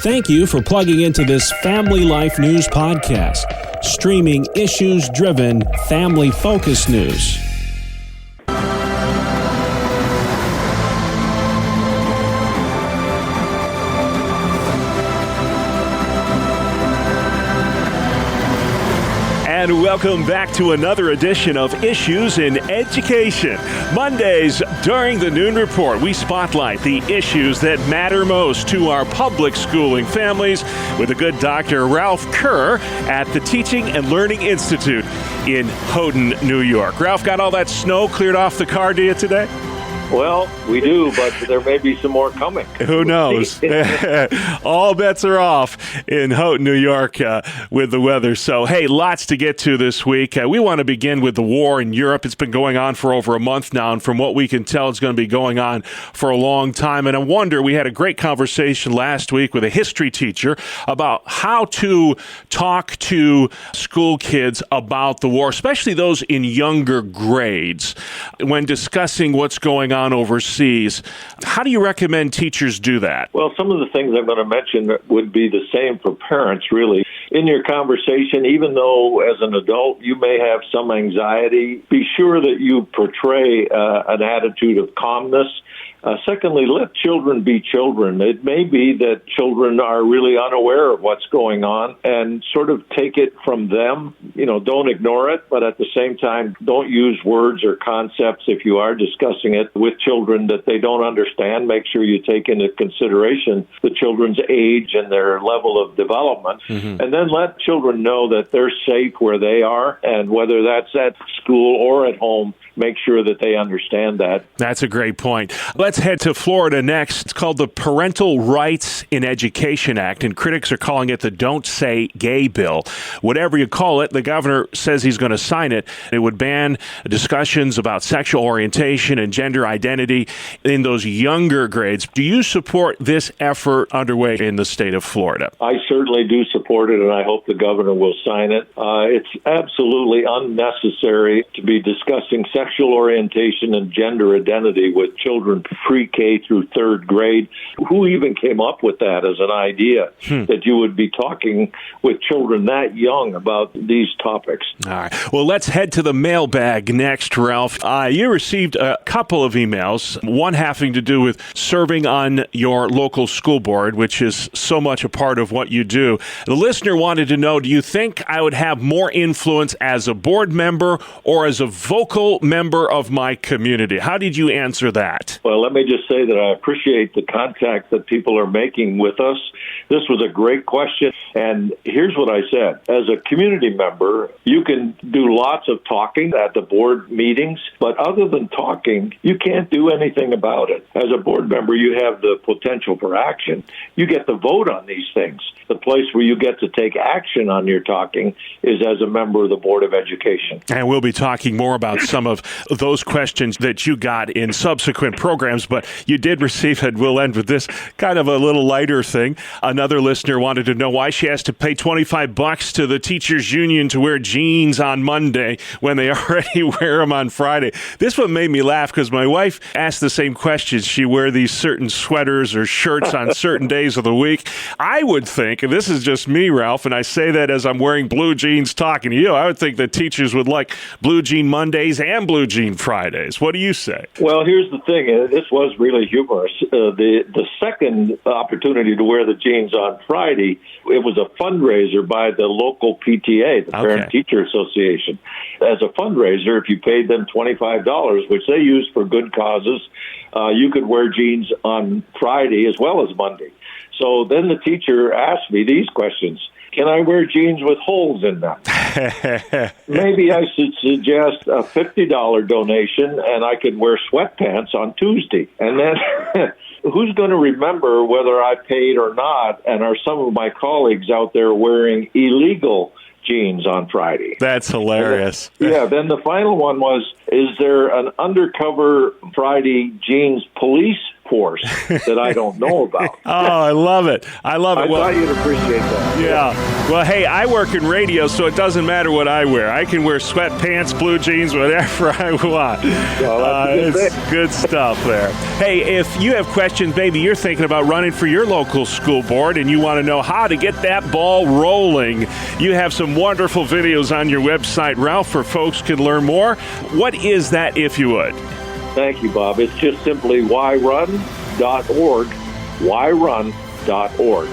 Thank you for plugging into this Family Life News podcast, streaming issues-driven, family-focused news. And welcome back to another edition of Issues in Education. Mondays during the Noon Report, we spotlight the issues that matter most to our public schooling families with the good Dr. Ralph Kerr at the Teaching and Learning Institute in Houghton, New York. Ralph, got all that snow cleared off the car, do you, today? Well, we do, but there may be some more coming. Who knows? All bets are off in Houghton, New York with the weather. So, hey, lots to get to this week. We want to begin with the war in Europe. It's been going on for over a month now, and from what we can tell, it's going to be going on for a long time. And I wonder, we had a great conversation last week with a history teacher about how to talk to school kids about the war, especially those in younger grades, when discussing what's going on overseas. How do you recommend teachers do that? Well, some of the things I'm going to mention would be the same for parents, really. In your conversation, even though as an adult you may have some anxiety, be sure that you portray an attitude of calmness. Secondly, let children be children. It may be that children are really unaware of what's going on and sort of take it from them. You know, don't ignore it, but at the same time, don't use words or concepts if you are discussing it with children that they don't understand. Make sure you take into consideration the children's age and their level of development. Mm-hmm. And then let children know that they're safe where they are, and whether that's at school or at home, make sure that they understand that. That's a great point. Let's head to Florida next. It's called the Parental Rights in Education Act, and critics are calling it the Don't Say Gay Bill. Whatever you call it, the governor says he's going to sign it. It would ban discussions about sexual orientation and gender identity in those younger grades. Do you support this effort underway in the state of Florida? I certainly do support it, and I hope the governor will sign it. It's absolutely unnecessary to be discussing sexual orientation and gender identity with children pre-K through third grade. Who even came up with that as an idea that you would be talking with children that young about these topics? All right. Well, let's head to the mailbag next, Ralph. You received a couple of emails, one having to do with serving on your local school board, which is so much a part of what you do. The listener wanted to know, do you think I would have more influence as a board member or as a vocal member of my community? How did you answer that? Well, let me just say that I appreciate the contact that people are making with us. This was a great question, and here's what I said. As a community member, you can do lots of talking at the board meetings, but other than talking, you can't do anything about it. As a board member, you have the potential for action. You get to vote on these things. The place where you get to take action on your talking is as a member of the Board of Education. And we'll be talking more about some of those questions that you got in subsequent programs, but you did receive, and we'll end with this kind of a little lighter thing. Another listener wanted to know why she has to pay $25 to the teachers' union to wear jeans on Monday when they already wear them on Friday. This one made me laugh because my wife asked the same question. She wear these certain sweaters or shirts on certain days of the week. I would think, and this is just me, Ralph, and I say that as I'm wearing blue jeans talking to you, I would think that teachers would like blue jean Mondays and blue jean Fridays. What do you say? Well, here's the thing. This was really humorous. The second opportunity to wear the jeans on Friday, it was a fundraiser by the local PTA, the Parent Teacher Association. As a fundraiser, if you paid them $25, which they used for good causes, you could wear jeans on Friday as well as Monday. So then the teacher asked me these questions. Can I wear jeans with holes in them? Maybe I should suggest a $50 donation, and I could wear sweatpants on Tuesday. And then who's going to remember whether I paid or not? And are some of my colleagues out there wearing illegal jeans on Friday? That's hilarious. Then the final one was, is there an undercover Friday jeans police course that I don't know about. Oh, I love it. I love it. I thought you'd appreciate that. Yeah. Well, hey, I work in radio, so it doesn't matter what I wear. I can wear sweatpants, blue jeans, whatever I want. Well, it's good stuff there. Hey, if you have questions, maybe you're thinking about running for your local school board and you want to know how to get that ball rolling, you have some wonderful videos on your website, Ralph, where folks can learn more. What is that, if you would? Thank you, Bob. It's just simply whyrun.org, whyrun.org.